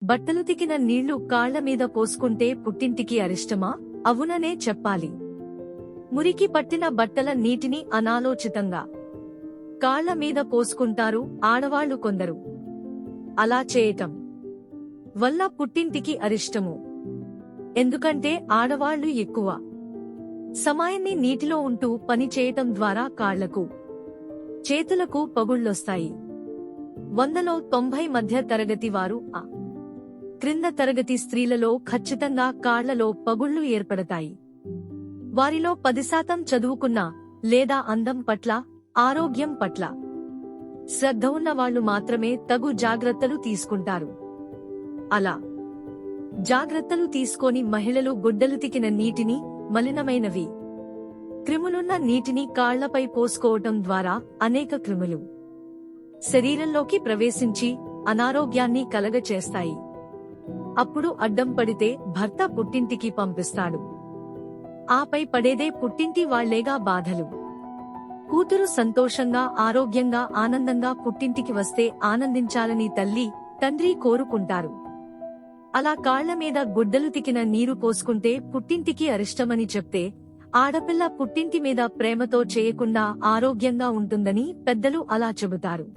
బట్టలుతికిన నీళ్లు కాళ్ల మీద పోసుకుంటే పుట్టింటికి అరిష్టమా? అవుననే చెప్పాలి. మురికి పట్టిన బట్టల నీటిని అనాలోచితంగా కాళ్ల మీద పోసుకుంటారు ఆడవాళ్లు కొందరు. అలా చేయటం వల్ల పుట్టింటికి అరిష్టము. ఎందుకంటే ఆడవాళ్లు ఎక్కువ సమయాన్ని నీటిలో ఉంటూ పని చేయటం ద్వారా కాళ్లకు, చేతులకు పగుళ్లొస్తాయి. 100లో 90 మధ్య తరగతి వారు ఆ క్రింద తరగతి స్త్రీలలో ఖచ్చితంగా కాళ్లలో పగుళ్లు ఏర్పడతాయి. వారిలో 10% చదువుకున్న లేదా అందం పట్ల, ఆరోగ్యం పట్ల శ్రద్ధ ఉన్నవాళ్లు మాత్రమే తగు జాగ్రత్తలు తీసుకుంటారు. అలా జాగ్రత్తలు తీసుకొని మహిళలు గుడ్డలుతికిన నీటిని, మలినమైనవి, క్రిములున్న నీటిని కాళ్లపై పోసుకోవటం ద్వారా అనేక క్రిములు శరీరంలోకి ప్రవేశించి అనారోగ్యాన్ని కలగచేస్తాయి. అప్పుడు అడ్డం పడితే భర్త పుట్టింటికి పంపిస్తాడు. ఆపై పడేదే పుట్టింటి వాళ్లేగా బాధలు. కూతురు సంతోషంగా, ఆరోగ్యంగా, ఆనందంగా పుట్టింటికి వస్తే ఆనందించాలని తల్లి, తండ్రి కోరుకుంటారు. అలా కాళ్ల మీద గుడ్డలుతికిన నీరు పోసుకుంటే పుట్టింటికి అరిష్టమని చెప్తే, ఆడపిల్ల పుట్టింటి మీద ప్రేమతో చేయకుండా ఆరోగ్యంగా ఉంటుందని పెద్దలు అలా చెబుతారు.